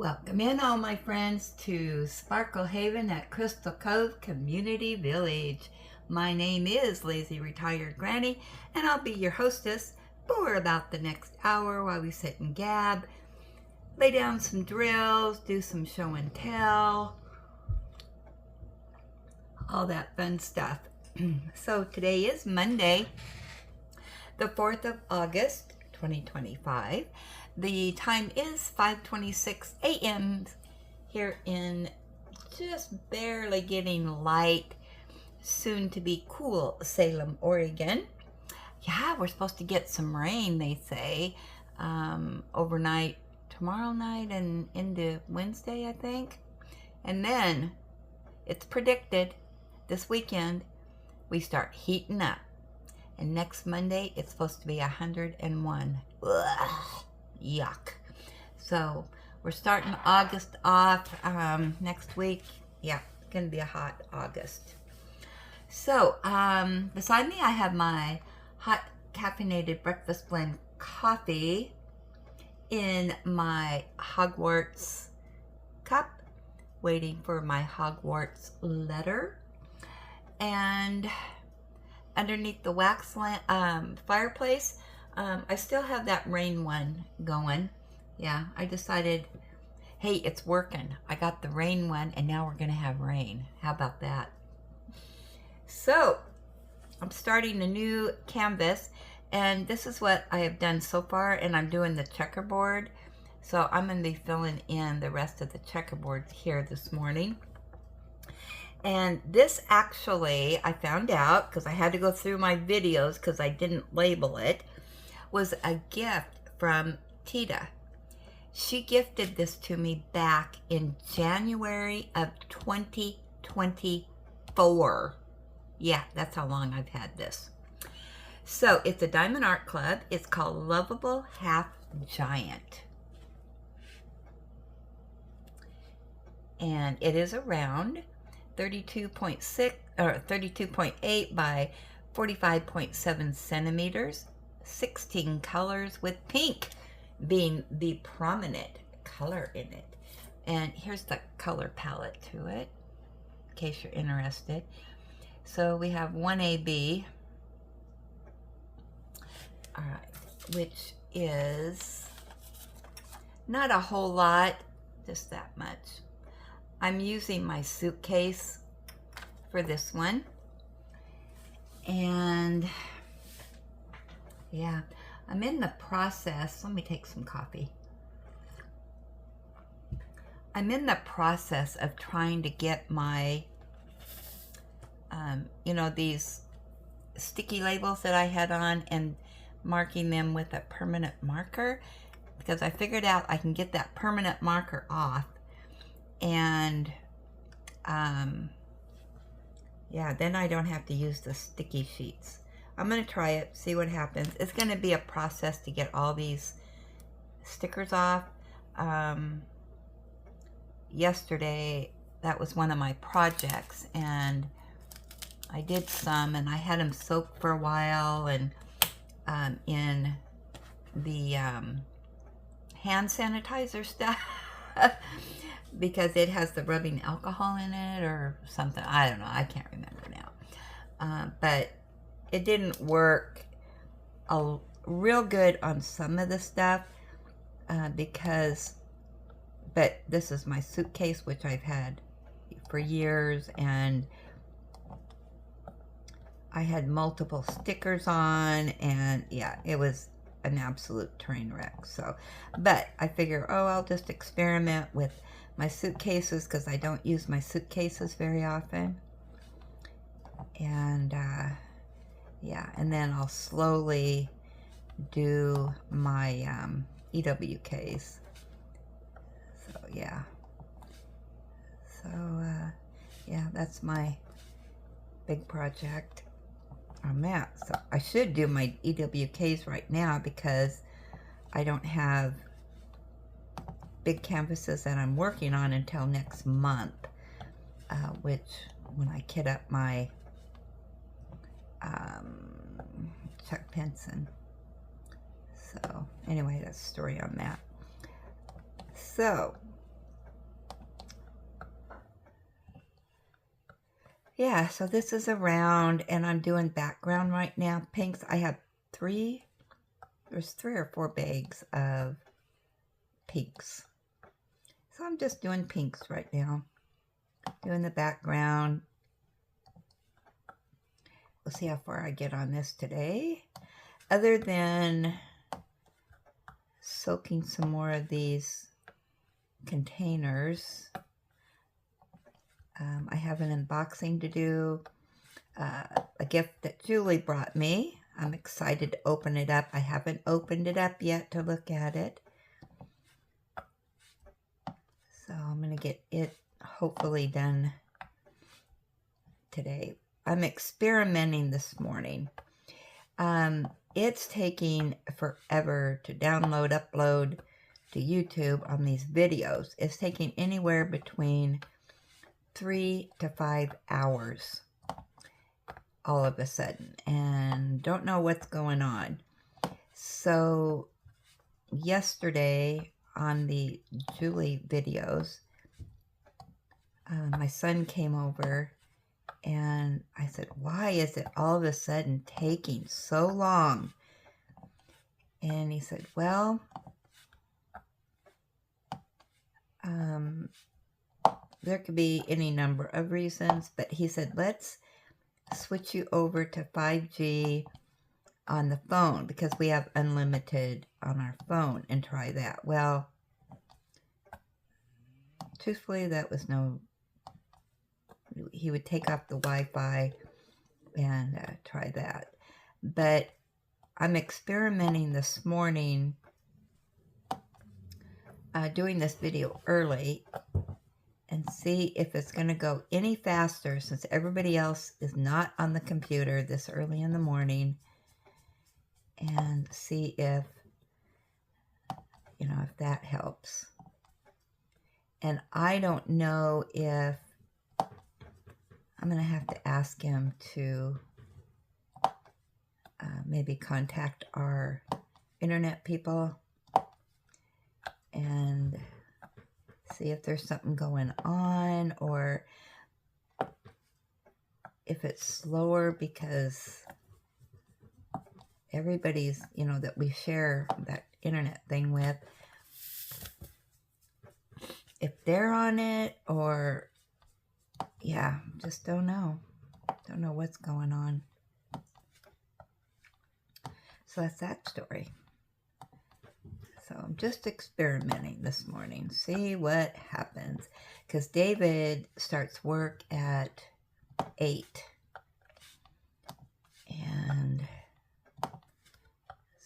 Welcome in all my friends to Sparkle Haven at Crystal Cove Community Village. My name is Lazy Retired Granny and I'll be your hostess for about the next hour while we sit and gab, lay down some drills, do some show and tell, all that fun stuff. So today is Monday, the 4th of August, 2025. The time is 5:26 a.m. here in just barely getting light, soon to be cool Salem, Oregon. Yeah, we're supposed to get some rain, they say, overnight, tomorrow night and into Wednesday, I think. And then it's predicted this weekend we start heating up. And next Monday, it's supposed to be 101. Ugh. Yuck. So we're starting August off next week. Yeah, it's gonna be a hot August. So beside me I have my hot caffeinated breakfast blend coffee in my Hogwarts cup, waiting for my Hogwarts letter. And underneath the wax fireplace, I still have that rain one going. Yeah, I decided, hey, it's working. I got the rain one and now we're gonna have rain. How about that? So I'm starting a new canvas and this is what I have done so far, and I'm doing the checkerboard. So I'm gonna be filling in the rest of the checkerboard here this morning. And this actually, I found out because I had to go through my videos because I didn't label it, was a gift from Tita. She gifted this to me back in January of 2024. Yeah, that's how long I've had this. So it's a Diamond Art Club. It's called Loveable Half-Giant. And it is around 32.6 or 32.8 by 45.7 centimeters. 16 colors, with pink being the prominent color in it. And here's the color palette to it, in case you're interested. So we have 1AB, all right, which is not a whole lot, just that much. I'm using my suitcase for this one. And yeah, I'm in the process. Let me take some coffee. I'm in the process of trying to get my, you know, these sticky labels that I had on and marking them with a permanent marker, because I figured out I can get that permanent marker off. And yeah, then I don't have to use the sticky sheets. I'm going to try it, see what happens. It's going to be a process to get all these stickers off. Yesterday, that was one of my projects, and I did some, and I had them soaked for a while, and in the hand sanitizer stuff, because it has the rubbing alcohol in it or something. I don't know. I can't remember now. But it didn't work real good on some of the stuff but this is my suitcase, which I've had for years, and I had multiple stickers on, and yeah, it was an absolute train wreck. So, but I figure, oh, I'll just experiment with my suitcases because I don't use my suitcases very often. And yeah, and then I'll slowly do my EWKs. So yeah. So yeah, that's my big project on that. So I should do my EWKs right now because I don't have big canvases that I'm working on until next month, which when I kit up my Chuck Penson. So anyway, that's the story on that. So Yeah, so this is a round, and I'm doing background right now. Pinks, I have there's 3 or 4 bags of pinks. So I'm just doing pinks right now. Doing the background. We'll see how far I get on this today. Other than soaking some more of these containers, I have an unboxing to do. A gift that Julie brought me. I'm excited to open it up. I haven't opened it up yet to look at it. So I'm going to get it hopefully done today. I'm experimenting this morning. It's taking forever to download, upload to YouTube on these videos. It's taking anywhere between 3 to 5 hours all of a sudden, and don't know what's going on. So yesterday on the Julie videos, my son came over and I said, why is it all of a sudden taking so long? And he said, well, there could be any number of reasons, but he said, let's switch you over to 5G on the phone because we have unlimited on our phone and try that. Well, truthfully, that was he would take off the Wi-Fi and try that. But I'm experimenting this morning, doing this video early, and see if it's going to go any faster since everybody else is not on the computer this early in the morning, and see if, if that helps. And I don't know if I'm going to have to ask him to maybe contact our internet people and see if there's something going on, or if it's slower because everybody's, that we share that internet thing with, if they're on it, or yeah, just don't know what's going on. So that's that story. So I'm just experimenting this morning, see what happens, because David starts work at 8, and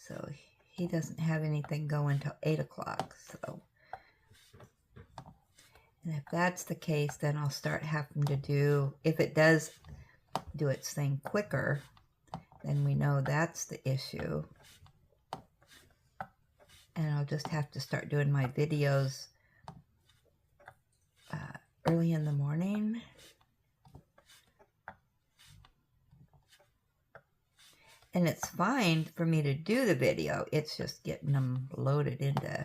so he doesn't have anything going till 8 o'clock. So, and if that's the case, then I'll start having to do, if it does do its thing quicker, then we know that's the issue. And I'll just have to start doing my videos early in the morning. And it's fine for me to do the video. It's just getting them loaded into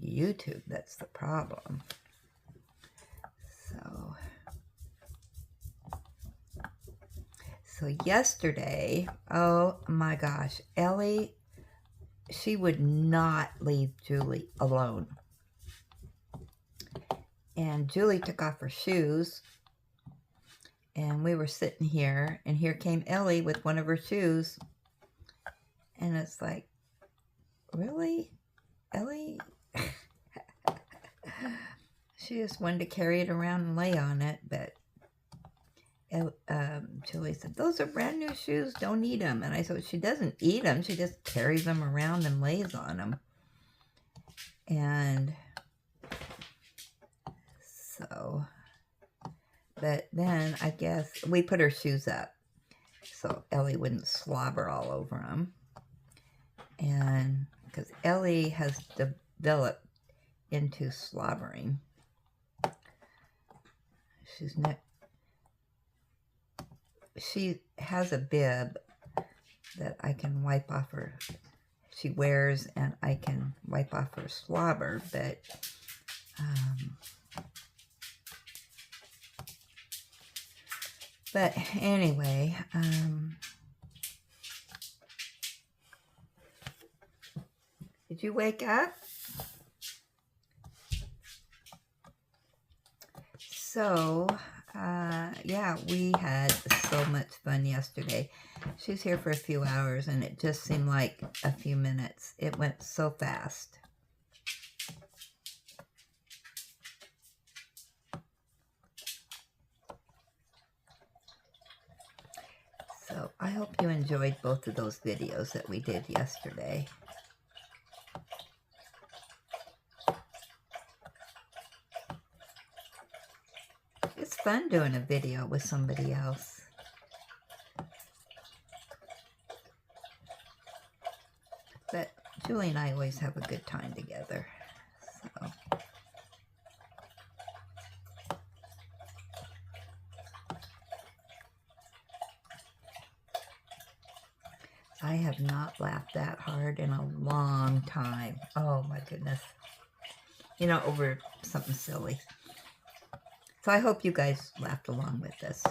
YouTube that's the problem. So yesterday, oh my gosh, Ellie, she would not leave Julie alone. And Julie took off her shoes, and we were sitting here, and here came Ellie with one of her shoes. And it's like, really? Ellie? She just wanted to carry it around and lay on it, but Julie said, those are brand new shoes, don't eat them. And I said, she doesn't eat them, she just carries them around and lays on them. And so, but then I guess we put her shoes up so Ellie wouldn't slobber all over them. And because Ellie has developed into slobbering. She has a bib that I can wipe off her. She wears, and I can wipe off her slobber, but But anyway, did you wake up? So, yeah, we had so much fun yesterday. She was here for a few hours, and it just seemed like a few minutes. It went so fast. So, I hope you enjoyed both of those videos that we did yesterday. It's fun doing a video with somebody else. But Julie and I always have a good time together. So. I have not laughed that hard in a long time. Oh my goodness. You know, over something silly. So I hope you guys laughed along with us.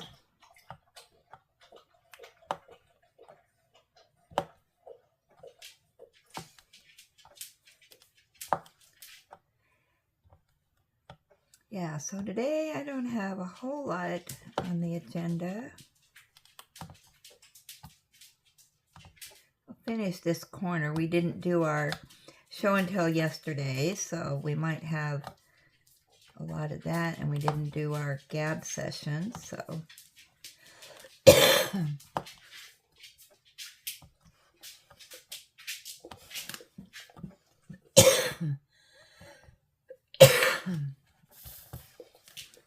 Yeah, so today I don't have a whole lot on the agenda. I'll finish this corner. We didn't do our show and tell yesterday, so we might have a lot of that, and we didn't do our gab session, so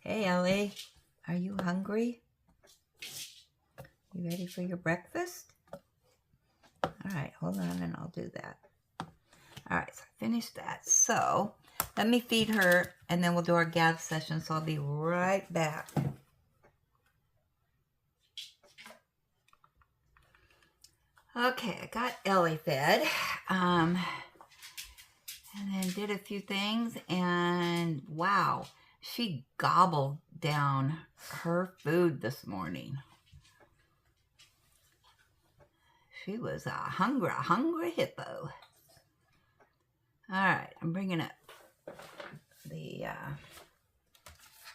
Hey Ellie, are you hungry? You ready for your breakfast? Alright, hold on and I'll do that. Alright, so I finished that. So, let me feed her and then we'll do our gab session. So I'll be right back. Okay, I got Ellie fed. And then did a few things and wow, she gobbled down her food this morning. She was a hungry hippo. Alright, I'm bringing up the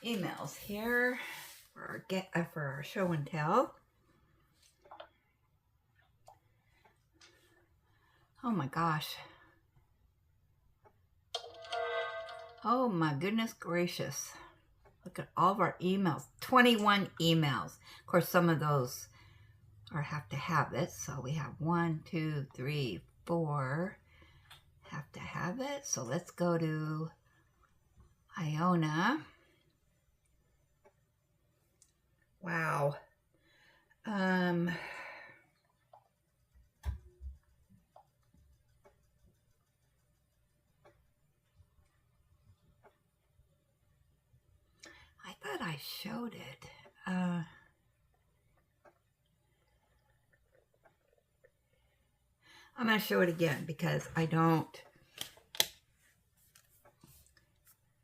emails here for our show and tell. Oh my gosh. Oh my goodness gracious. Look at all of our emails. 21 emails. Of course, some of those have to have it. So we have 1, 2, 3, 4 have to have it. So let's go to Iona. Wow. I thought I showed it. I'm going to show it again because I don't,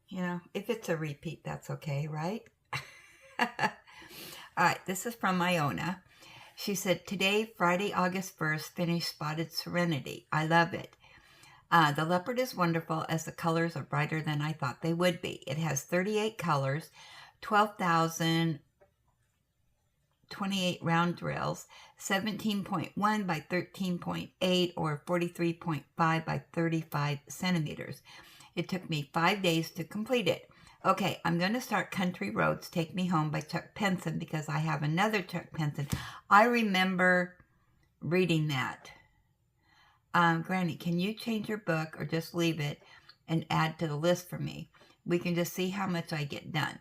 you know, if it's a repeat, that's okay, right? All right, this is from Iona. She said, today, Friday, August 1st, finished Spotted Serenity. I love it. The leopard is wonderful as the colors are brighter than I thought they would be. It has 38 colors, 12,028 round drills, 17.1 by 13.8 or 43.5 by 35 centimeters. It took me 5 days to complete it. Okay, I'm going to start Country Roads, Take Me Home by Chuck Penson because I have another Chuck Penson. I remember reading that. Granny, can you change your book or just leave it and add to the list for me? We can just see how much I get done.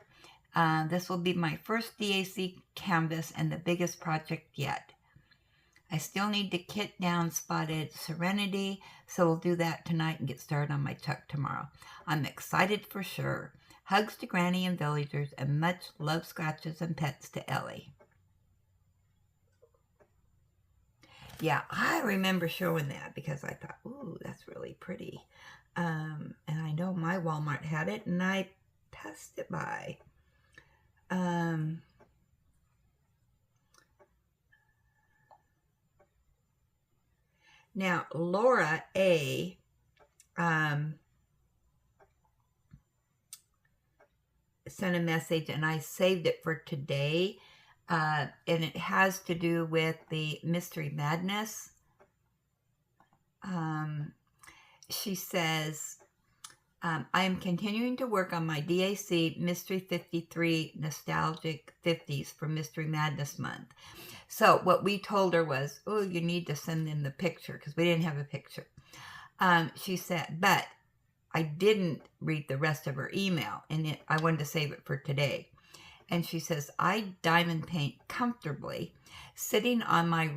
This will be my first DAC canvas and the biggest project yet. I still need to kit down Spotted Serenity, so we'll do that tonight and get started on my Chuck tomorrow. I'm excited for sure. Hugs to Granny and villagers and much love, scratches, and pets to Ellie. Yeah, I remember showing that because I thought, ooh, that's really pretty. And I know my Walmart had it, and I passed it by. Now, Laura A. Sent a message, and I saved it for today, and it has to do with the Mystery Madness. She says, I am continuing to work on my DAC Mystery 53 Nostalgic 50s for Mystery Madness Month. So what we told her was, oh, you need to send in the picture, because we didn't have a picture. She said, but I didn't read the rest of her email, and I wanted to save it for today. And she says, I diamond paint comfortably sitting on my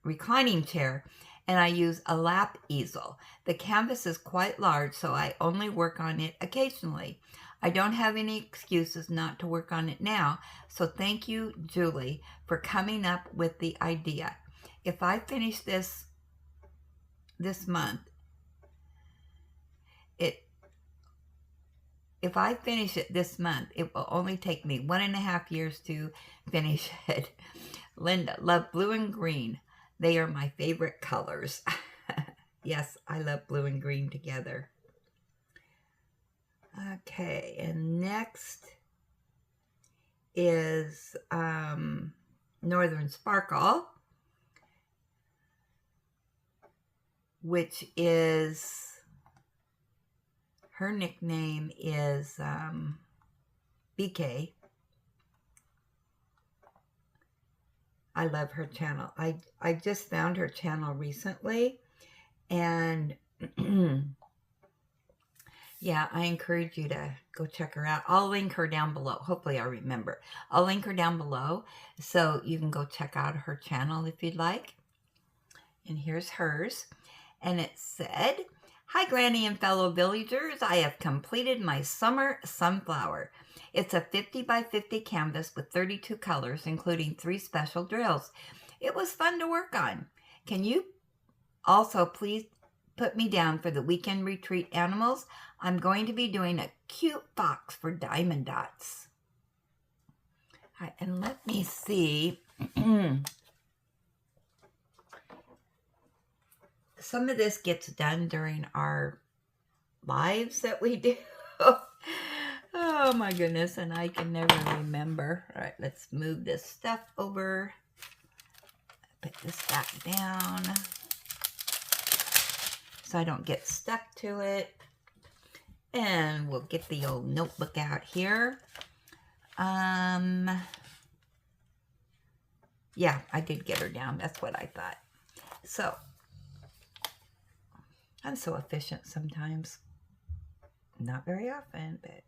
reclining chair, and I use a lap easel. The canvas is quite large, so I only work on it occasionally. I don't have any excuses not to work on it now, so thank you, Julie, for coming up with the idea. If I finish this month, if I finish it this month, it will only take me 1.5 years to finish it. Linda, love blue and green. They are my favorite colors. Yes, I love blue and green together. Okay, and next is Northern Sparkle, which is, her nickname is BK. I love her channel. I just found her channel recently, and yeah, I encourage you to go check her out. I'll link her down below. Hopefully I remember. I'll link her down below so you can go check out her channel if you'd like. And here's hers. And it said, hi, Granny and fellow villagers. I have completed my summer sunflower. It's a 50 by 50 canvas with 32 colors, including 3 special drills. It was fun to work on. Can you also please put me down for the weekend retreat animals? I'm going to be doing a cute fox for diamond dots. All right, and let me see. Some of this gets done during our lives that we do. Oh my goodness, and I can never remember. All right, let's move this stuff over. Put this back down so I don't get stuck to it. And we'll get the old notebook out here. Yeah, I did get her down. That's what I thought. So, I'm so efficient sometimes. Not very often, but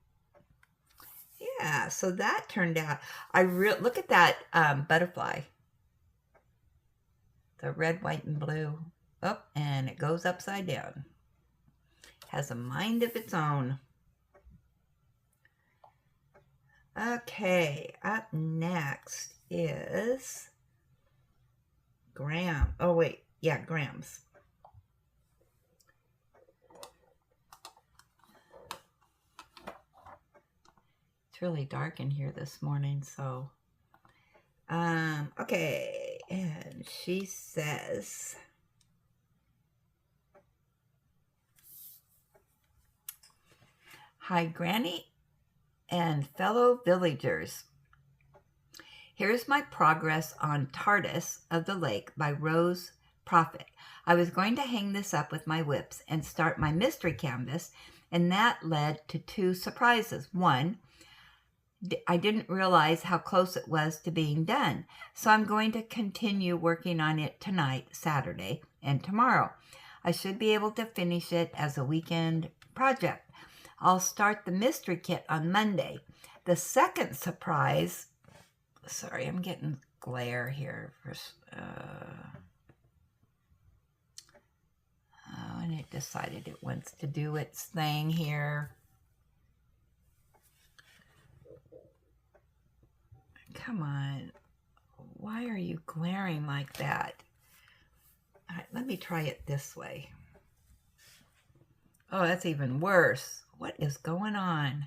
yeah, so that turned out, look at that butterfly. The red, white, and blue. Oh, and it goes upside down. Has a mind of its own. Okay, up next is Graham. Oh, wait. Yeah, Graham's. It's really dark in here this morning, so okay, and she says, hi, Granny and fellow villagers. Here's my progress on TARDIS of the Lake by Rose Prophet. I was going to hang this up with my whips and start my mystery canvas, and that led to 2 surprises. One, I didn't realize how close it was to being done, so I'm going to continue working on it tonight, Saturday, and tomorrow. I should be able to finish it as a weekend project. I'll start the mystery kit on Monday. The second surprise, sorry, I'm getting glare here. And it decided it wants to do its thing here. Come on. Why are you glaring like that? All right, let me try it this way. Oh, that's even worse. What is going on?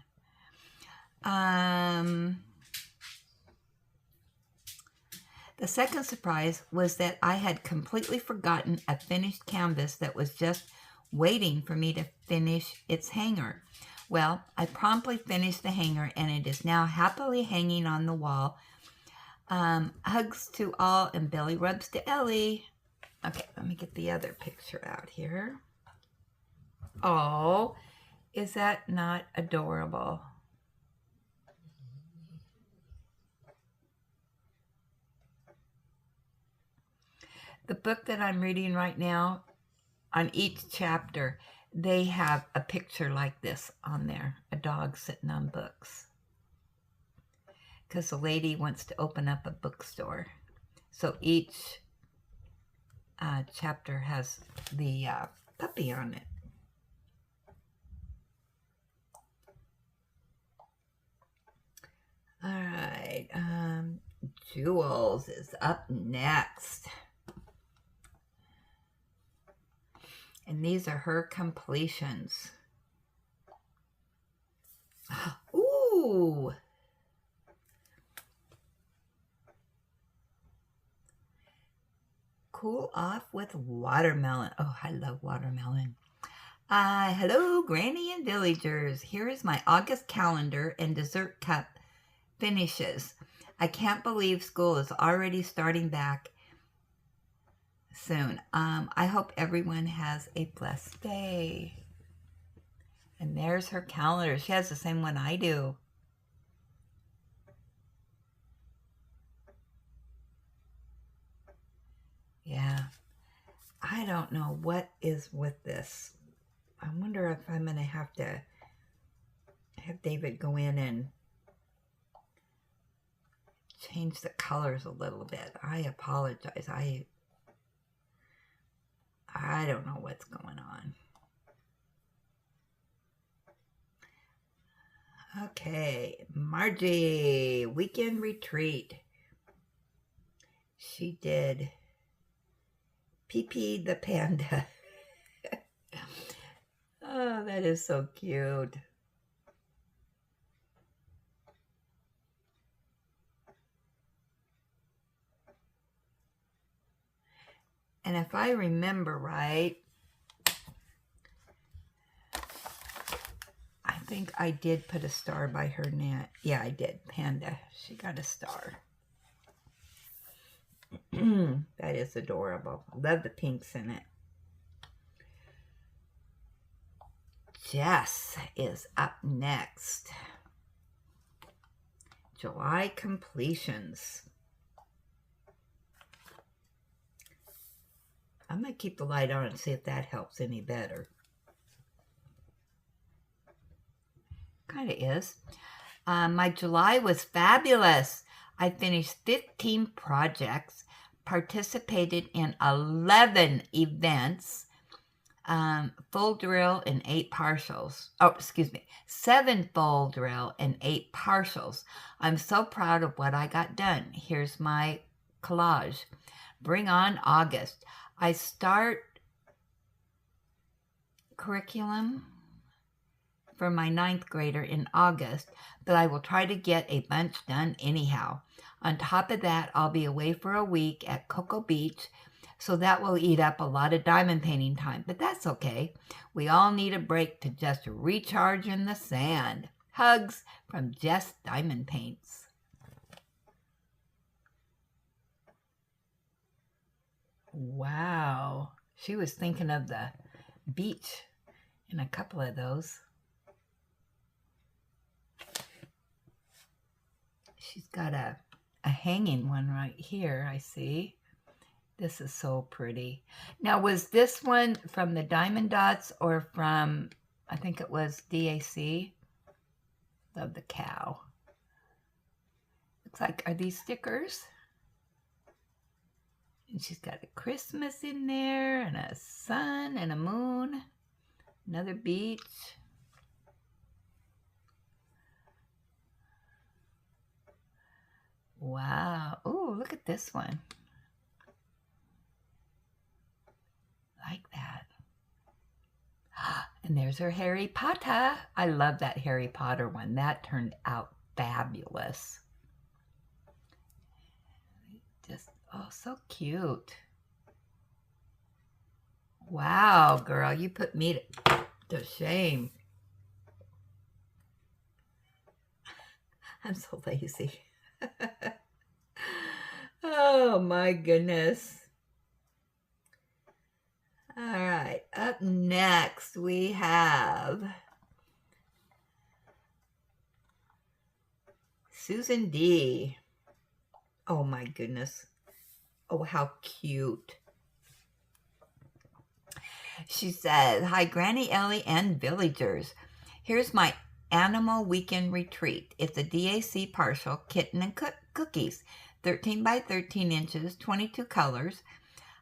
The second surprise was that I had completely forgotten a finished canvas that was just waiting for me to finish its hanger. Well, I promptly finished the hanger, and it is now happily hanging on the wall. Hugs to all, and belly rubs to Ellie. Okay, let me get the other picture out here. Oh, is that not adorable? The book that I'm reading right now, on each chapter, they have a picture like this on there, a dog sitting on books. Because the lady wants to open up a bookstore. So each chapter has the puppy on it. All right, Jules is up next. And these are her completions. Ooh! Cool off with watermelon. Oh, I love watermelon. Hello, Granny and Villagers. Here is my August calendar and dessert cup finishes. I can't believe school is already starting back soon. I hope everyone has a blessed day. And there's her calendar. She has the same one I do. Yeah. I don't know what is with this. I wonder if I'm going to have David go in and change the colors a little bit. I apologize. I don't know what's going on. Okay, Margie, weekend retreat. She did Pee-Pee the panda. Oh, that is so cute. And if I remember right, I think I did put a star by her net. Yeah, I did. Panda. She got a star. That is adorable. Love the pinks in it. Jess is up next. July completions. I'm going to keep the light on and see if that helps any better. Kind of is. My July was fabulous. I finished 15 projects, participated in 11 events, full drill and 8 partials. Oh, excuse me, 7 full drill and 8 partials. I'm so proud of what I got done. Here's my collage. Bring on August. I start curriculum for my 9th grader in August, but I will try to get a bunch done anyhow. On top of that, I'll be away for a week at Cocoa Beach, so that will eat up a lot of diamond painting time, but that's okay. We all need a break to just recharge in the sand. Hugs from Jess Diamond Paints. Wow, she was thinking of the beach in a couple of those. She's got a hanging one right here, I see. This is so pretty. Now, was this one from the Diamond Dots or from, I think it was DAC? Love the cow. Looks like, are these stickers? And she's got a Christmas in there, and a sun, and a moon. Another beach. Wow. Oh, look at this one. Like that. And there's her Harry Potter. I love that Harry Potter one. That turned out fabulous. Just so cute. Wow, girl, you put me to shame. I'm so lazy. Oh my goodness. All right, up next we have Susan D. Oh my goodness. Oh, how cute. She says, hi, Granny Ellie and villagers. Here's my animal weekend retreat. It's a DAC partial, kitten and cookies, 13 by 13 inches, 22 colors.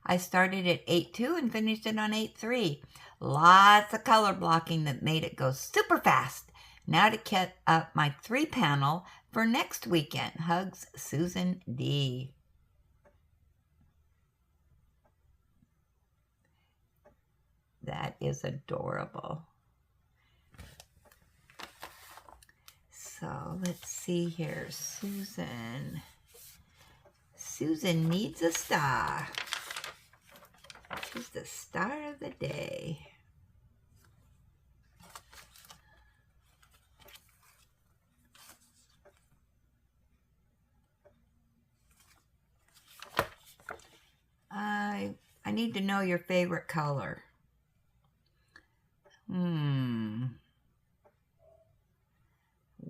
I started at 8.2 and finished it on 8.3. Lots of color blocking that made it go super fast. Now to get up my 3-panel for next weekend. Hugs, Susan D. That is adorable. So let's see here. Susan. Susan needs a star. She's the star of the day. I need to know your favorite color.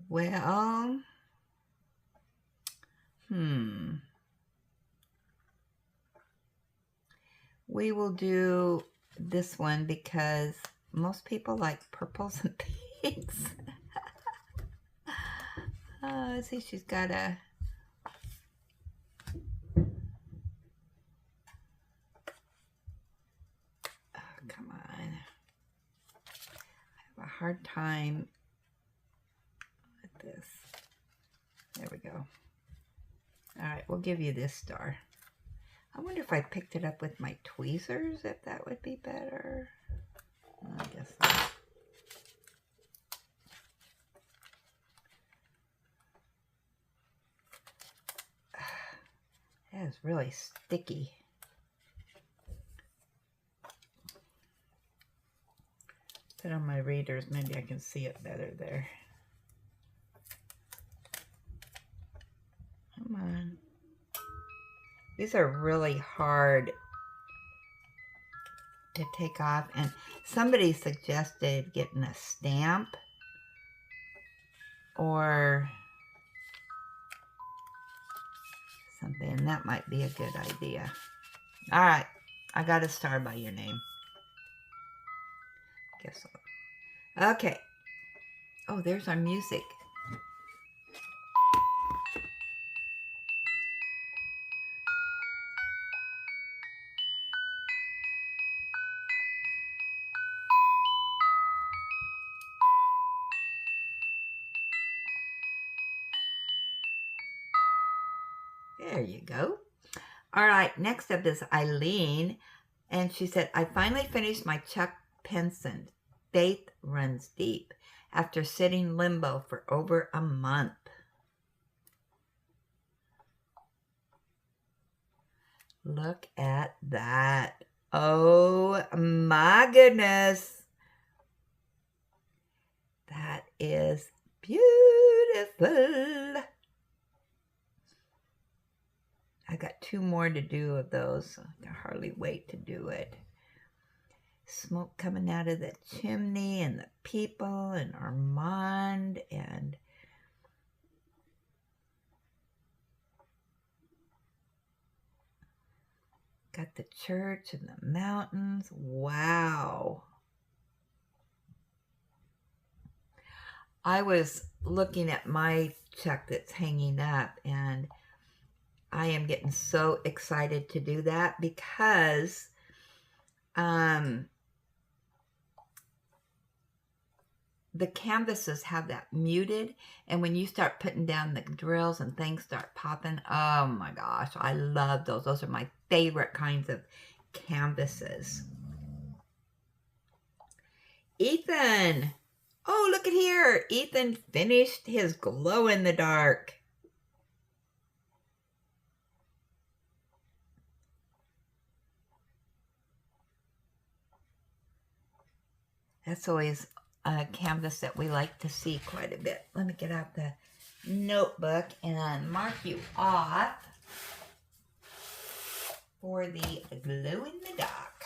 Well, we will do this one because most people like purples and pinks. Let's see, she's got a... Oh, come on. I have a hard time with this. There we go. All right, we'll give you this star. I wonder if I picked it up with my tweezers, if that would be better. I guess not. That is really sticky. Put on my readers, maybe I can see it better there. Come on. These are really hard to take off, and somebody suggested getting a stamp or something, and that might be a good idea. All right, I got a star by your name. Guess so. Okay. Oh, there's our music. There you go. All right, next up is Eileen, and she said, I finally finished my Chuck Penson, Faith Runs Deep, after sitting limbo for over a month. Look at that. Oh my goodness. That is beautiful. I got 2 more to do of those. So I can hardly wait to do it. Smoke coming out of the chimney and the people and Armand and got the church and the mountains. Wow. I was looking at my check that's hanging up, and I am getting so excited to do that because the canvases have that muted, and when you start putting down the drills and things start popping, oh my gosh, I love those. Those are my favorite kinds of canvases. Ethan. Oh, look at here. Ethan finished his glow in the dark. That's always a canvas that we like to see quite a bit. Let me get out the notebook and mark you off for the glow in the dark.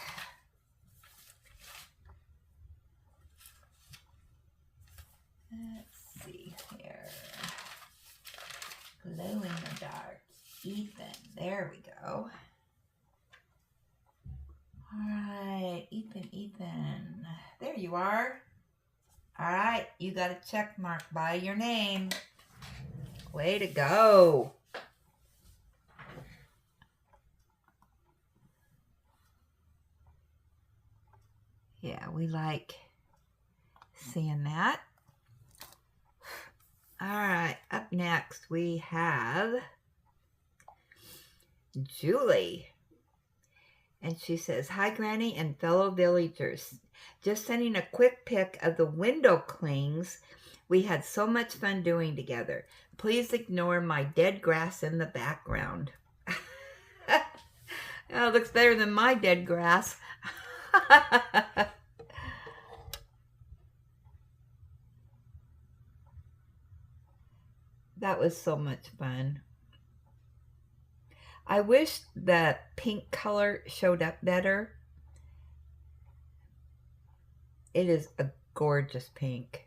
Let's see here. Glow in the dark. Ethan. There we go. Alright, Ethan. There you are. Alright, you got a check mark by your name. Way to go. Yeah, we like seeing that. Alright, up next we have Julie. And she says, "Hi, Granny and fellow villagers. Just sending a quick pic of the window clings we had so much fun doing together. Please ignore my dead grass in the background." Oh, it looks better than my dead grass. That was so much fun. I wish the pink color showed up better. It is a gorgeous pink.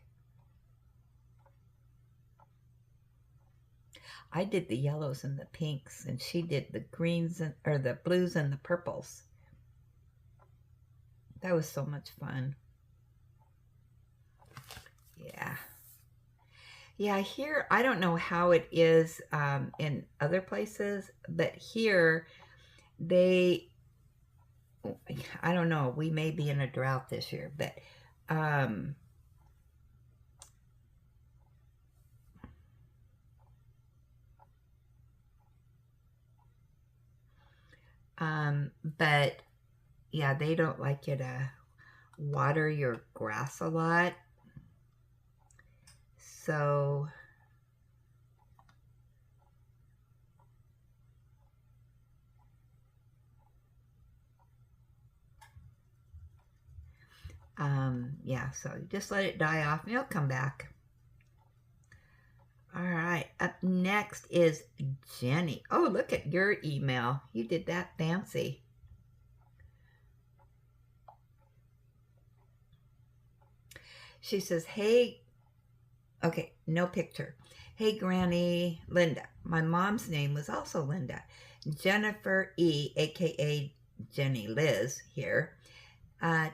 I did the yellows and the pinks, and she did the greens and, or the blues and the purples. That was so much fun. Yeah. Yeah, here, I don't know how it is in other places, but here, I don't know, we may be in a drought this year, but but yeah, they don't like you to water your grass a lot. So yeah, so just let it die off and it'll come back. All right, up next is Jenny. Oh, look at your email. You did that fancy. She says, "Hey," okay, no picture. "Hey, Granny Linda. My mom's name was also Linda. Jennifer E., aka Jenny Liz here.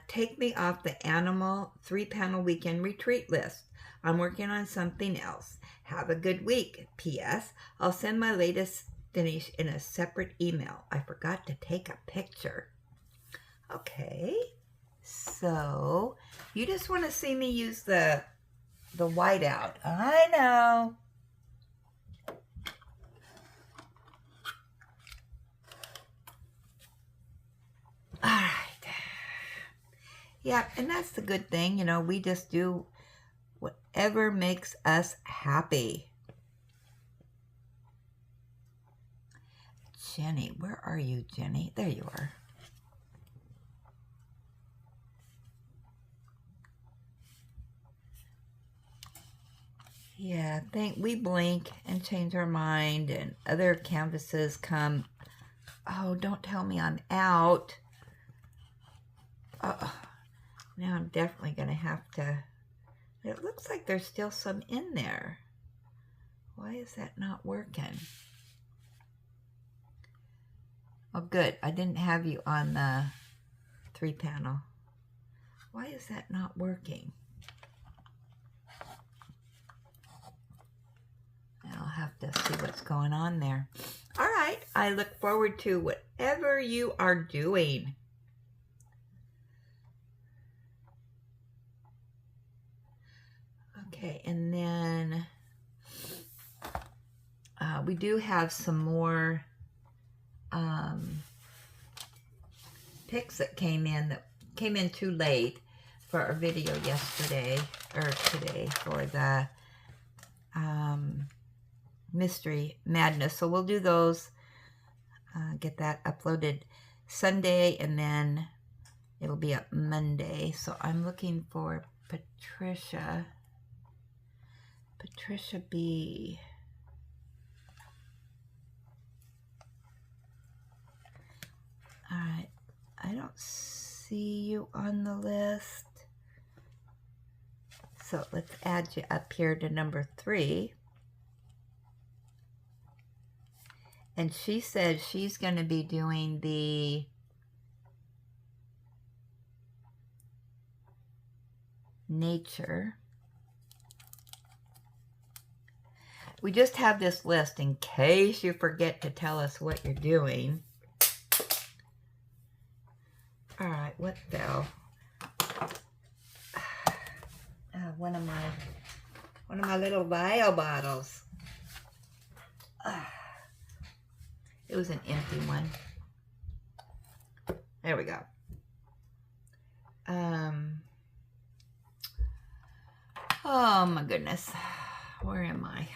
Take me off the animal 3-panel weekend retreat list. I'm working on something else. Have a good week. P.S. I'll send my latest finish in a separate email. I forgot to take a picture." Okay, so you just want to see me use the whiteout. I know. All right. Yeah, and that's the good thing. You know, we just do whatever makes us happy. Jenny, where are you, Jenny? There you are. Yeah, we blink and change our mind, and other canvases come. Oh, don't tell me I'm out. Now I'm definitely going to have to. It looks like there's still some in there. Why is that not working? Oh, good. I didn't have you on the 3-panel. Why is that not working? I'll have to see what's going on there. All right. I look forward to whatever you are doing. Okay, and then we do have some more pics that came in too late for our video yesterday, or today, for the Mystery Madness. So we'll do those, get that uploaded Sunday, and then It'll be up Monday. So I'm looking for Patricia. Patricia B. All right. I don't see you on the list. So let's add you up here to number 3. And she said she's going to be doing the nature. We just have this list in case you forget to tell us what you're doing. All right, what fell? One of my little vial bottles. It was an empty one. There we go. Oh my goodness. Where am I?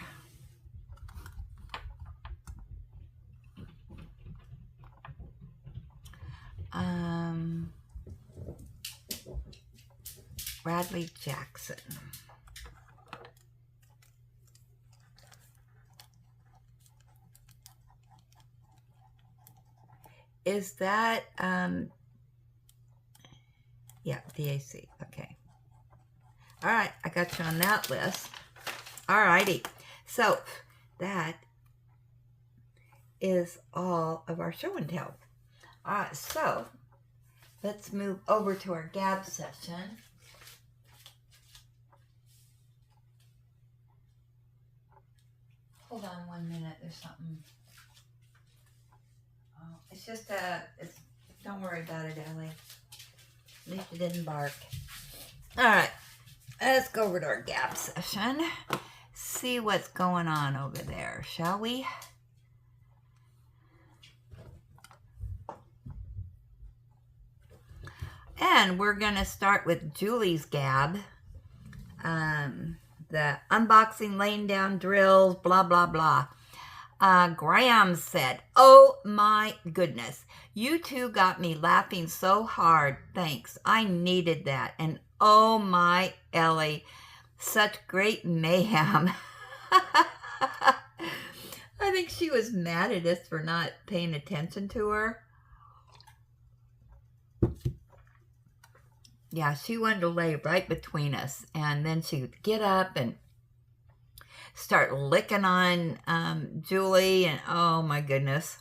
Bradley Jackson. Is that, yeah, DAC. Okay. All right. I got you on that list. All righty. So that is all of our show and tell. All right. So let's move over to our gab session. Hold on 1 minute. There's something. Oh, it's just don't worry about it, Ellie. At least it didn't bark. All right. Let's go over to our gab session. See what's going on over there, shall we? And we're going to start with Julie's gab. The unboxing, laying down drills, blah, blah, blah. Graham said, "Oh my goodness, you two got me laughing so hard. Thanks. I needed that. And oh my Ellie, such great mayhem." I think she was mad at us for not paying attention to her. Yeah, she wanted to lay right between us, and then she would get up and start licking on Julie, and oh my goodness.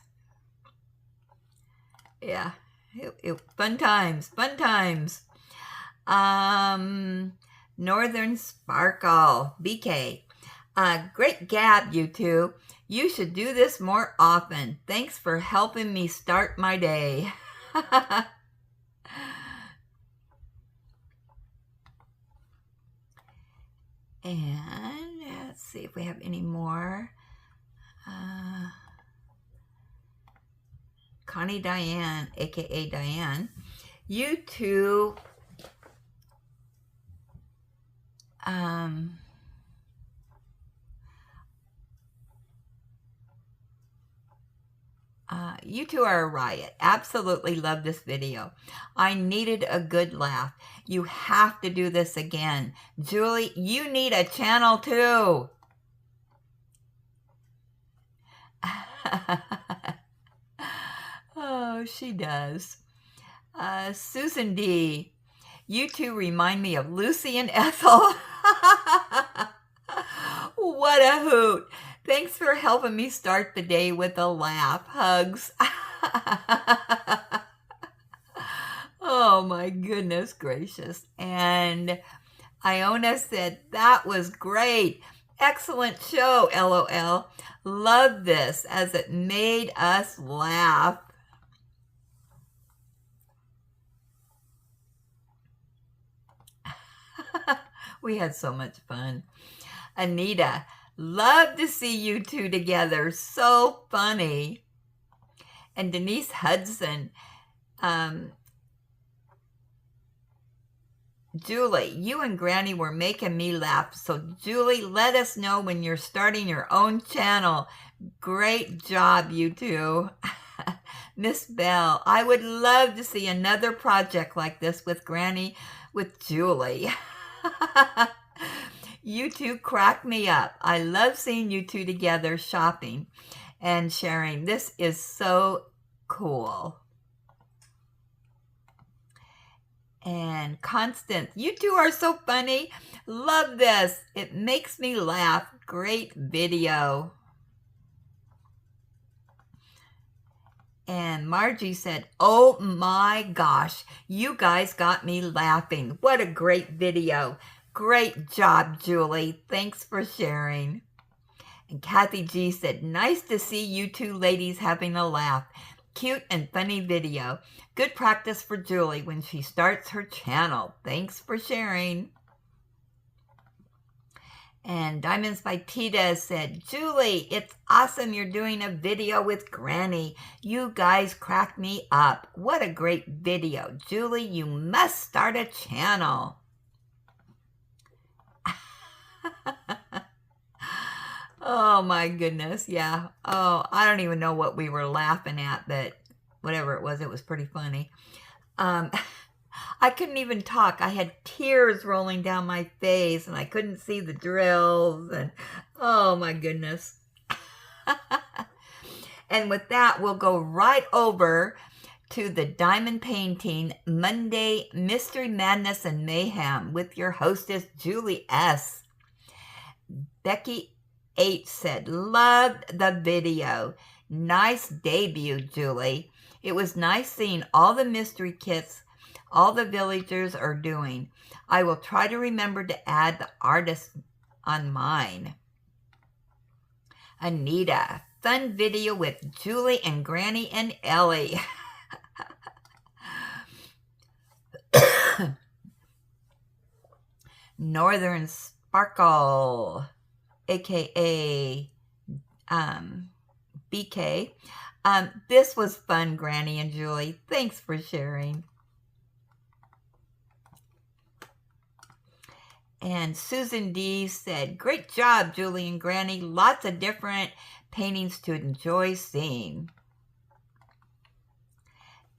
Yeah, fun times, fun times. Northern Sparkle, BK. Great gab, you two. You should do this more often. Thanks for helping me start my day. And let's see if we have any more. Connie Diane, aka Diane. You two you two are a riot. Absolutely love this video. I needed a good laugh. You have to do this again. Julie, you need a channel too. Oh, she does. Susan D. You two remind me of Lucy and Ethel. What a hoot. Thanks for helping me start the day with a laugh. Hugs. Oh my goodness gracious. And Iona said, that was great. Excellent show, LOL. Love this as it made us laugh. We had so much fun. Anita, love to see you two together. So funny. And Denise Hudson, Julie, you and Granny were making me laugh. So Julie, let us know when you're starting your own channel. Great job, you two. Miss Bell, I would love to see another project like this with Granny, with Julie. You two crack me up. I love seeing you two together shopping and sharing. This is so cool. And Constance, you two are so funny. Love this. It makes me laugh. Great video. And Margie said, oh my gosh, you guys got me laughing. What a great video. Great job, Julie. Thanks for sharing. And Kathy G said, nice to see you two ladies having a laugh. Cute and funny video. Good practice for Julie when she starts her channel. Thanks for sharing. And Diamonds by Tita said, Julie, it's awesome you're doing a video with Granny. You guys crack me up. What a great video. Julie, you must start a channel. Oh my goodness, yeah. Oh, I don't even know what we were laughing at, but whatever it was pretty funny. I couldn't even talk. I had tears rolling down my face and I couldn't see the drills and oh my goodness. And with that, we'll go right over to the Diamond Painting Monday Mystery Madness and Mayhem with your hostess, Julie S. Becky H said, loved the video. Nice debut, Julie. It was nice seeing all the mystery kits all the villagers are doing. I will try to remember to add the artist on mine. Anita, fun video with Julie and Granny and Ellie. Northern Sparkle, aka BK. This was fun, Granny and Julie. Thanks for sharing. And Susan D said, great job, Julie and Granny. Lots of different paintings to enjoy seeing.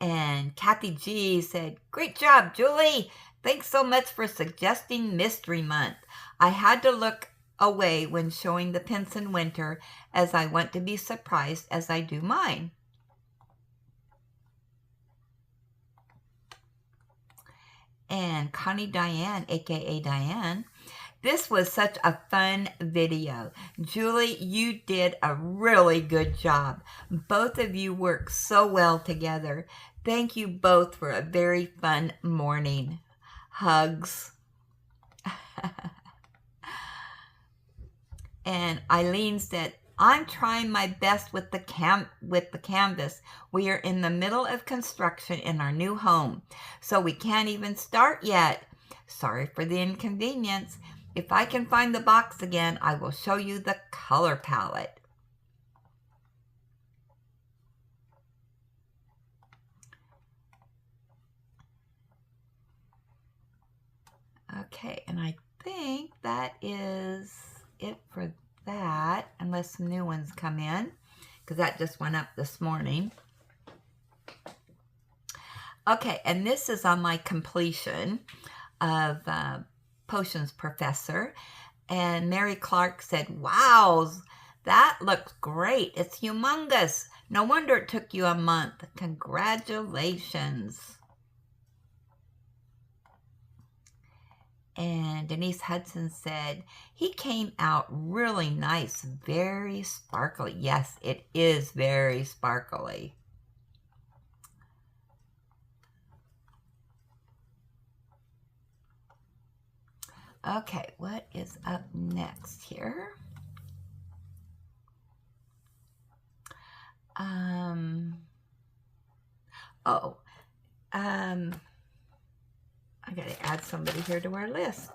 And Kathy G said, great job, Julie. Thanks so much for suggesting Mystery Month. I had to look away when showing the pins in winter as I want to be surprised as I do mine. And Connie Diane, aka Diane, this was such a fun video. Julie, you did a really good job. Both of you worked so well together. Thank you both for a very fun morning. Hugs. And Eileen said, I'm trying my best with the canvas. We are in the middle of construction in our new home, so we can't even start yet. Sorry for the inconvenience. If I can find the box again, I will show you the color palette. Okay, and I think that is it for that, unless some new ones come in, because that just went up this morning. Okay, and this is on my completion of Potions Professor, and Mary Clark said, wow, that looks great. It's humongous. No wonder it took you a month. Congratulations. And Denise Hudson said, he came out really nice, very sparkly. Yes, it is very sparkly. Okay, what is up next here? I got to add somebody here to our list.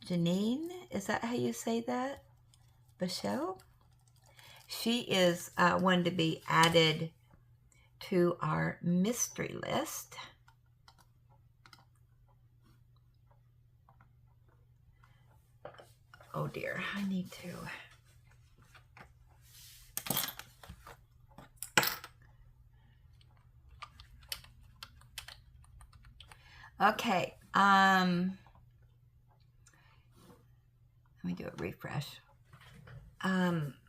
Janine, is that how you say that? Michelle? She is one to be added to our mystery list. Oh dear, I need to. Okay, let me do a refresh.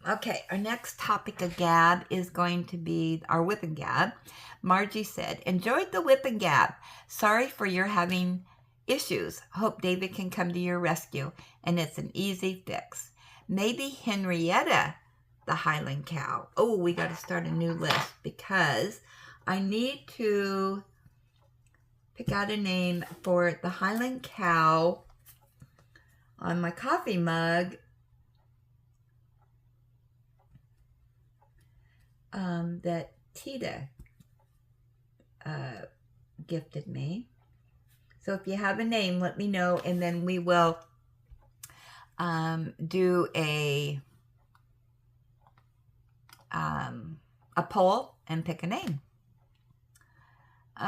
Okay, our next topic of gab is going to be our whip and gab. Margie said, enjoyed the whip and gab. Sorry for your having issues. Hope David can come to your rescue, and it's an easy fix. Maybe Henrietta, the Highland cow. Oh, we got to start a new list because I need to pick out a name for the Highland cow on my coffee mug. That Tita gifted me. So if you have a name, let me know, and then we will do a poll and pick a name.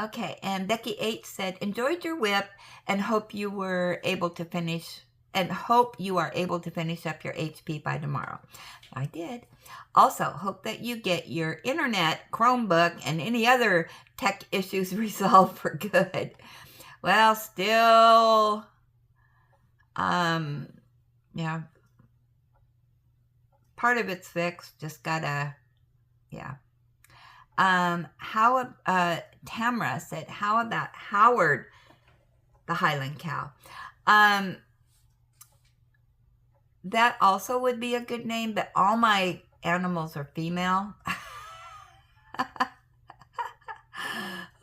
Okay, and Becky H said, enjoyed your whip and hope you were able to finish and hope you are able to finish up your HP by tomorrow. I did. Also, hope that you get your internet, Chromebook, and any other tech issues resolved for good. Well, still, yeah, part of it's fixed, just gotta, yeah. Tamara said, how about Howard, the Highland cow? That also would be a good name, but all my animals are female.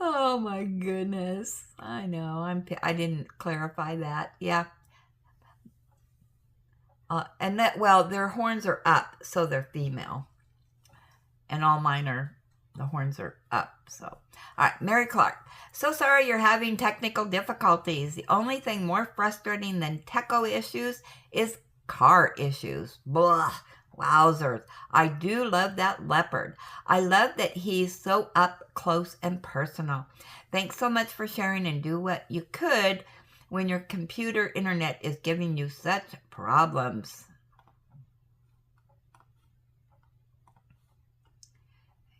Oh my goodness. I know. I didn't clarify that. Yeah. And that, well, their horns are up, so they're female. And all mine are, the horns are up, so. All right, Mary Clark. So sorry you're having technical difficulties. The only thing more frustrating than techo issues is car issues. Blah. Wowzers. I do love that leopard. I love that he's so up close and personal. Thanks so much for sharing, and do what you could when your computer internet is giving you such problems.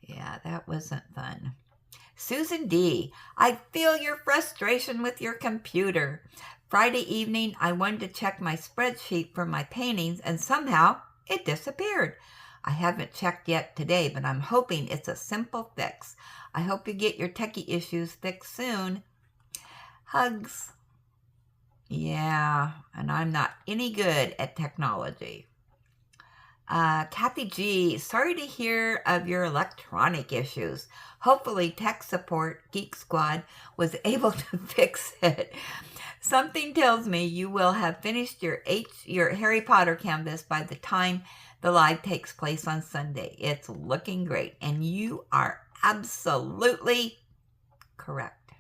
Yeah, that wasn't fun. Susan D. I feel your frustration with your computer. Friday evening, I wanted to check my spreadsheet for my paintings, and somehow it disappeared. I haven't checked yet today, but I'm hoping it's a simple fix. I hope you get your techie issues fixed soon. Hugs. Yeah, and I'm not any good at technology. Kathy G, sorry to hear of your electronic issues. Hopefully tech support Geek Squad was able to fix it. Something tells me you will have finished your Harry Potter canvas by the time the live takes place on Sunday. It's looking great, and you are absolutely correct.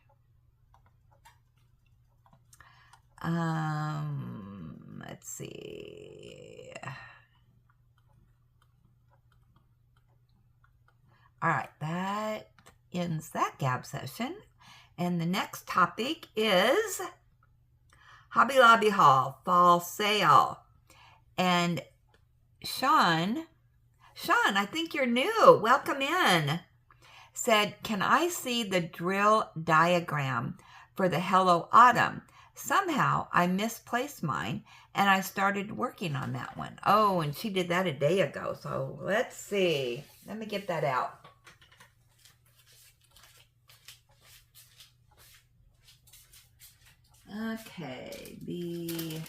Let's see. All right, that ends that gab session. And the next topic is Hobby Lobby Haul Fall Sale. And Sean, I think you're new. Welcome in. Said, can I see the drill diagram for the Hello Autumn? Somehow I misplaced mine and I started working on that one. Oh, and she did that a day ago. So let's see. Let me get that out. Okay, she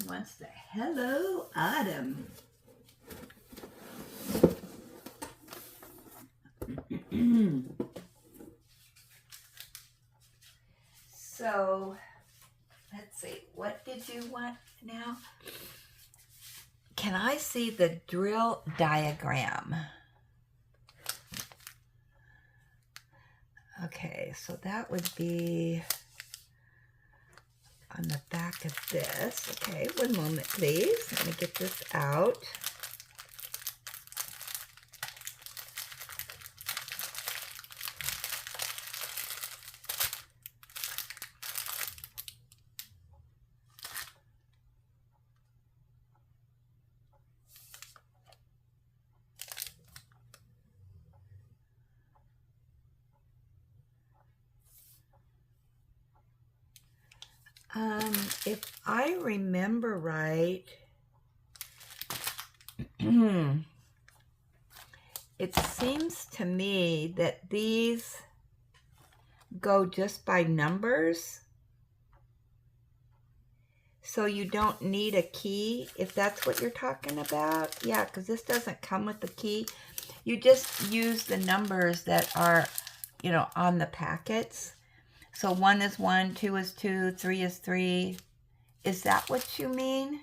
wants the Hello Autumn. So, let's see, what did you want now? Can I see the drill diagram? Okay, so that would be on the back of this. Okay, one moment, please. Let me get this out. If I remember right, it seems to me that these go just by numbers. So you don't need a key, if that's what you're talking about. Yeah, because this doesn't come with the key. You just use the numbers that are, you know, on the packets. So 1 is 1, 2 is 2, 3 is 3. Is that what you mean?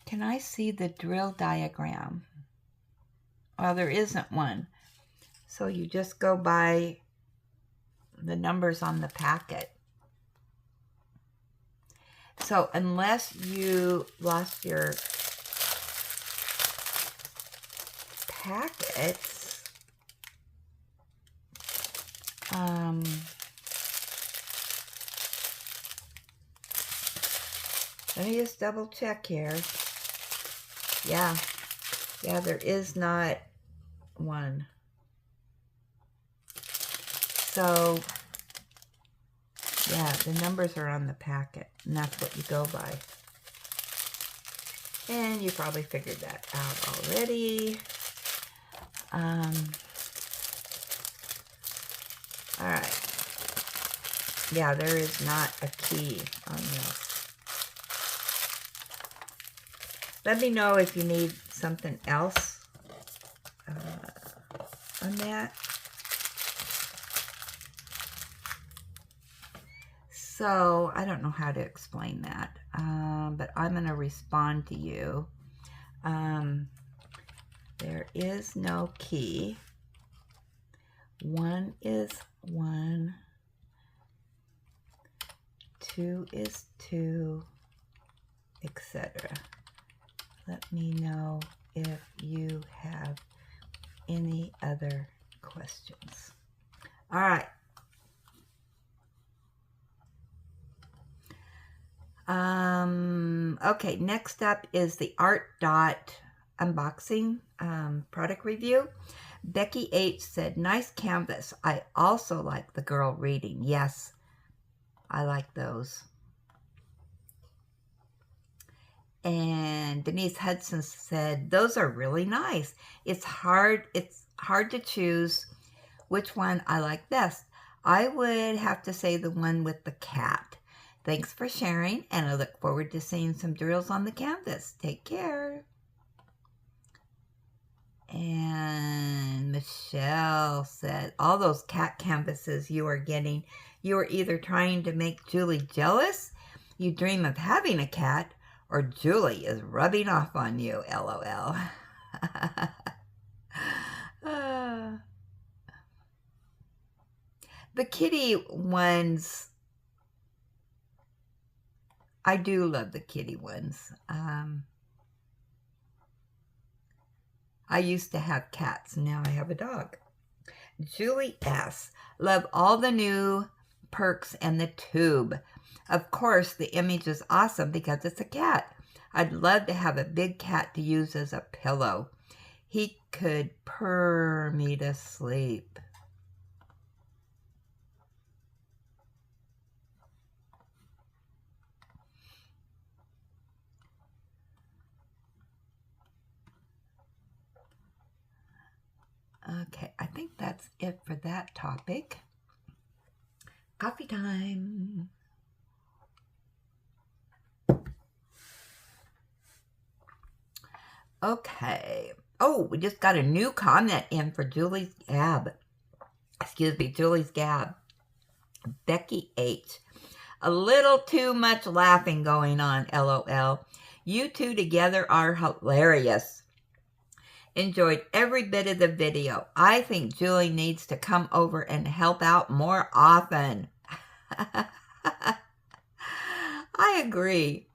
Can I see the drill diagram? Well, there isn't one. So you just go by the numbers on the packet. So unless you lost your packets, let me just double check here. Yeah, there is not one. So, yeah, the numbers are on the packet, and that's what you go by. And you probably figured that out already. All right. Yeah, there is not a key on this. Let me know if you need something else on that. So, I don't know how to explain that, but I'm going to respond to you. There is no key. 1 is 1. 2 is 2, etc. Let me know if you have any other questions. All right. Okay, next up is the Art Dot unboxing product review. Becky H said, nice canvas. I also like the girl reading. Yes, I like those. And Denise Hudson said, those are really nice. It's hard to choose which one I like best. I would have to say the one with the cat. Thanks for sharing, and I look forward to seeing some drills on the canvas. Take care. And Michelle said, all those cat canvases you are getting, you are either trying to make Julie jealous, you dream of having a cat, or Julie is rubbing off on you, LOL. The kitty ones, I do love the kitty ones. I used to have cats, now I have a dog. Julie S. Love all the new perks and the tube. Of course, the image is awesome because it's a cat. I'd love to have a big cat to use as a pillow. He could purr me to sleep. Okay, I think that's it for that topic. Coffee time. Okay. Oh, we just got a new comment in for Julie's Gab. Excuse me, Julie's Gab. Becky H. A little too much laughing going on, LOL. You two together are hilarious. Enjoyed every bit of the video. I think Julie needs to come over and help out more often. I agree.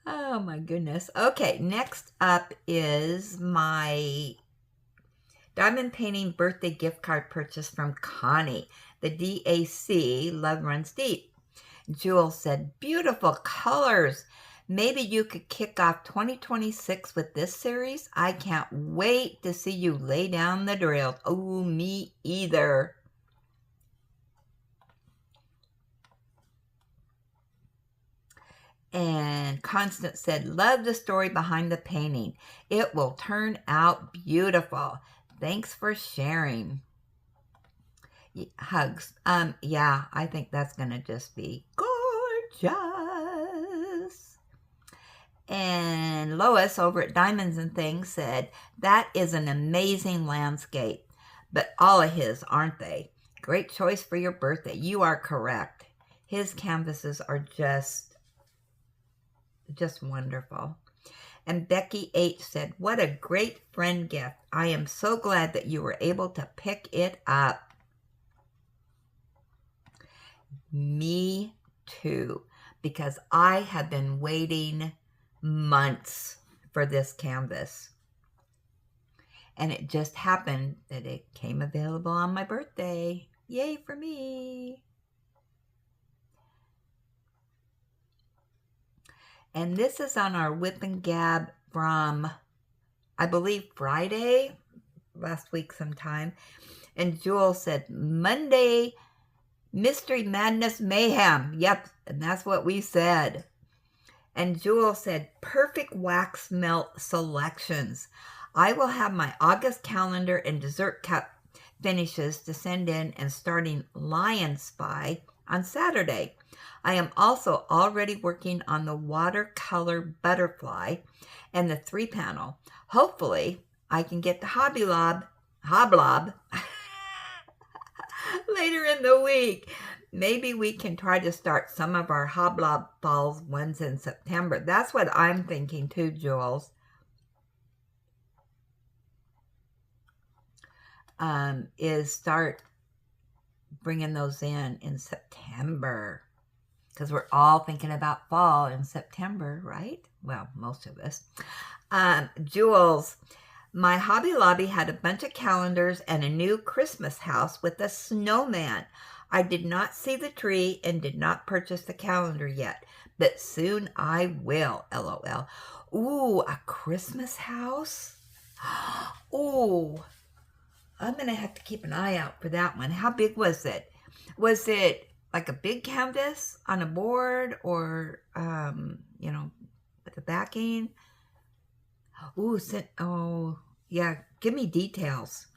Oh my goodness. Okay, next up is my diamond painting birthday gift card purchase from Connie. The DAC, Love Runs Deep. Jewel said, beautiful colors. Maybe you could kick off 2026 with this series. I can't wait to see you lay down the drills. Oh, me either. And Constance said, love the story behind the painting. It will turn out beautiful. Thanks for sharing. Hugs. Yeah, I think that's going to just be gorgeous. And Lois over at Diamonds and Things said, that is an amazing landscape. But all of his, aren't they? Great choice for your birthday. You are correct. His canvases are just wonderful. And Becky H. said, what a great friend gift. I am so glad that you were able to pick it up. Me too, because I have been waiting months for this canvas. And it just happened that it came available on my birthday. Yay for me. And this is on our Whip and Gab from, I believe, Friday, last week sometime. And Jewel said, Monday, Mystery Madness Mayhem. Yep, and that's what we said. And Jewel said, perfect wax melt selections. I will have my August calendar and dessert cup finishes to send in and starting Lion Spy on Saturday. I am also already working on the watercolor butterfly and the 3-panel. Hopefully, I can get the hoblob later in the week. Maybe we can try to start some of our hoblob falls ones in September. That's what I'm thinking too, Jules. Is start bringing those in September. Because we're all thinking about fall in September, right? Well, most of us. Jules, my Hobby Lobby had a bunch of calendars and a new Christmas house with a snowman. I did not see the tree and did not purchase the calendar yet, but soon I will, LOL. Ooh, a Christmas house? Ooh, I'm going to have to keep an eye out for that one. How big was it? Was it like a big canvas on a board or, you know, with the backing? Ooh, oh, yeah, give me details.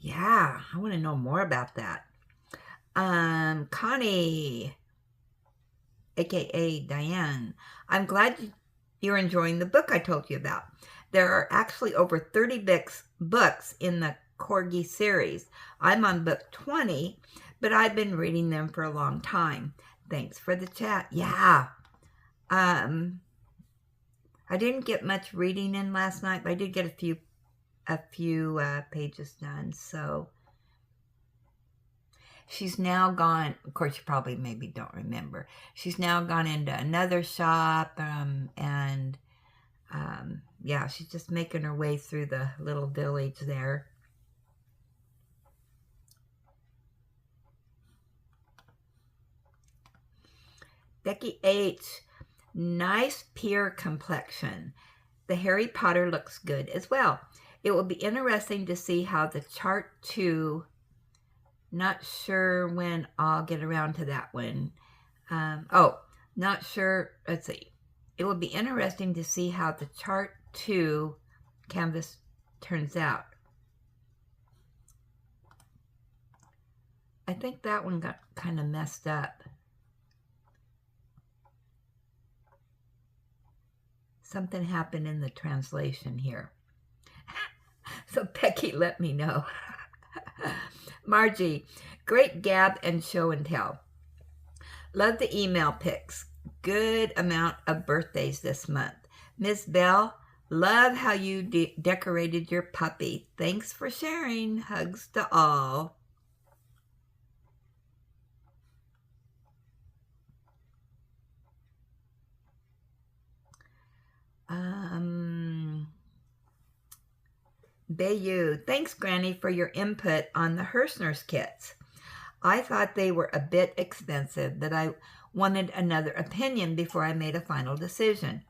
Yeah, I want to know more about that. Connie, aka Diane, I'm glad you're enjoying the book I told you about. There are actually over 30 books in the Corgi series. I'm on book 20, but I've been reading them for a long time. Thanks for the chat. Yeah. I didn't get much reading in last night, but I did get a few pages done. So she's now gone, of course you probably maybe don't remember, she's now gone into another shop, and yeah, she's just making her way through the little village there. Becky H, nice pear complexion. The Harry Potter looks good as well. It will be interesting to see how the chart 2, not sure when I'll get around to that one. Not sure, let's see. It will be interesting to see how the chart 2 canvas turns out. I think that one got kind of messed up. Something happened in the translation here. So Becky, let me know. Margie, great gab and show and tell. Love the email pics. Good amount of birthdays this month. Miss Bell, love how you decorated your puppy. Thanks for sharing. Hugs to all. Bayou, thanks Granny for your input on the Hershner's kits. I thought they were a bit expensive, but I wanted another opinion before I made a final decision.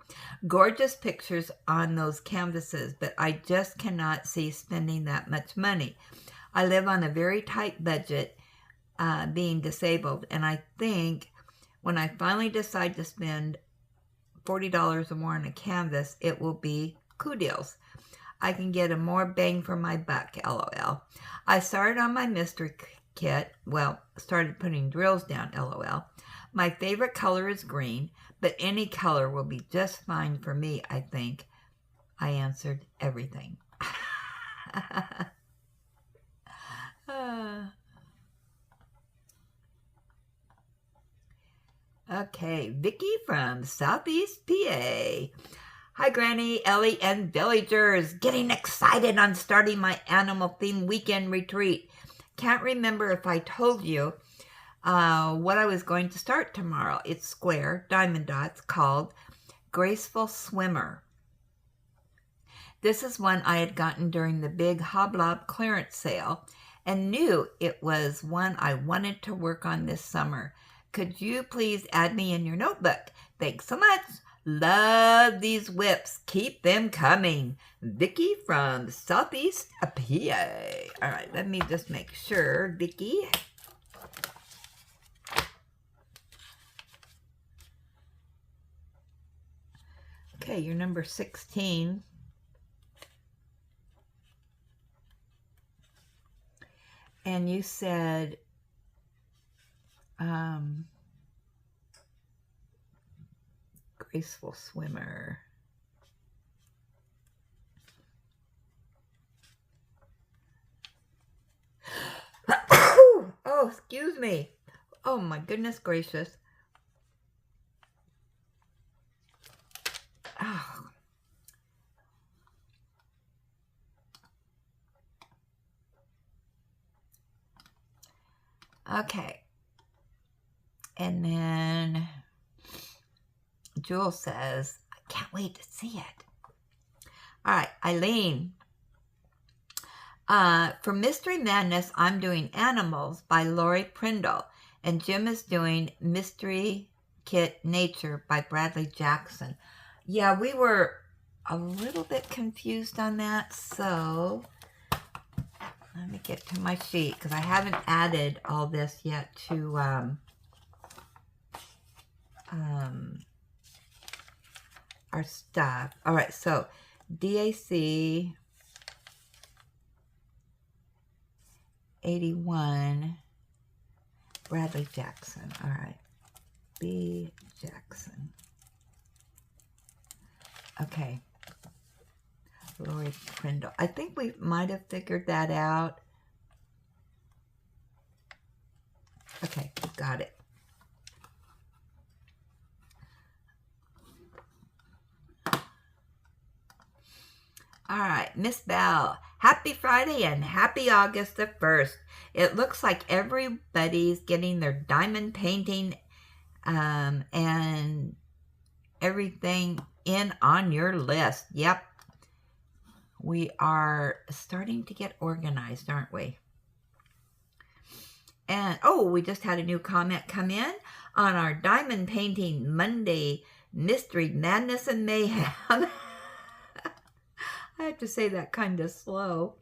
Gorgeous pictures on those canvases, but I just cannot see spending that much money. I live on a very tight budget, being disabled, and I think when I finally decide to spend $40 or more on a canvas, it will be coup deals. I can get a more bang for my buck, LOL. I started on my mystery kit, started putting drills down, LOL. My favorite color is green, but any color will be just fine for me, I think. I answered everything. Okay, Vicky from Southeast PA. Hi, Granny, Ellie, and villagers. Getting excited on starting my animal-themed weekend retreat. Can't remember if I told you what I was going to start tomorrow. It's square, diamond dots, called Graceful Swimmer. This is one I had gotten during the big Hoblob clearance sale and knew it was one I wanted to work on this summer. Could you please add me in your notebook? Thanks so much. Love these whips. Keep them coming. Vicky from Southeast PA. All right, let me just make sure, Vicky. Okay, you're number 16. And you said graceful swimmer. Oh, excuse me. Oh my goodness gracious. Oh. Okay. And then Jewel says, I can't wait to see it. All right, Eileen. For Mystery Madness, I'm doing Animals by Lori Prindle. And Jim is doing Mystery Kit Nature by Bradley Jackson. Yeah, we were a little bit confused on that, so let me get to my sheet because I haven't added all this yet to our stuff. All right, so DAC 81, Bradley Jackson. All right, B. Jackson. Okay. Lori Prindle. I think we might have figured that out. Okay, got it. All right, Miss Bell. Happy Friday and happy August the 1st. It looks like everybody's getting their diamond painting and everything in on your list. Yep. We are starting to get organized, aren't we? And, oh, we just had a new comment come in on our Diamond Painting Monday Mystery Madness and Mayhem. I have to say that kind of slow.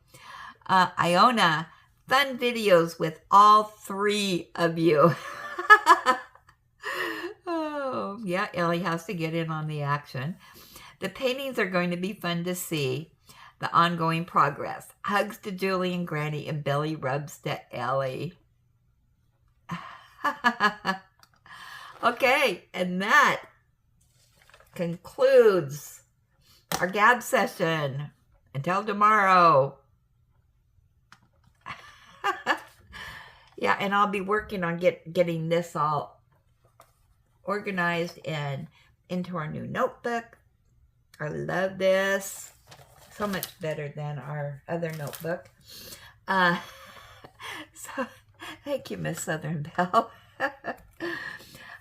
Iona, fun videos with all three of you. Oh, yeah, Ellie has to get in on the action. The paintings are going to be fun to see. The ongoing progress. Hugs to Julie and Granny and belly rubs to Ellie. Okay, and that concludes our gab session. Until tomorrow. Yeah, and I'll be working on getting this all organized and into our new notebook. I love this. So much better than our other notebook. So, thank you, Miss Southern Belle.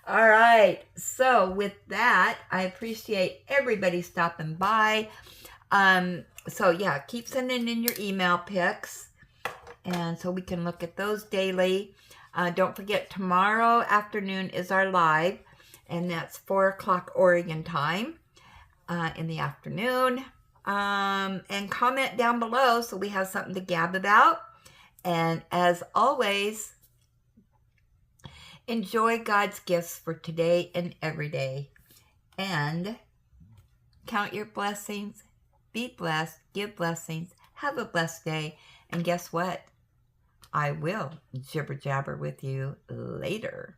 All right. So, with that, I appreciate everybody stopping by. So, yeah, keep sending in your email pics. And so we can look at those daily. Don't forget, tomorrow afternoon is our live, and that's 4 o'clock Oregon time in the afternoon. And comment down below so we have something to gab about. And as always, enjoy God's gifts for today and every day. And count your blessings. Be blessed. Give blessings. Have a blessed day. And guess what? I will jibber jabber with you later.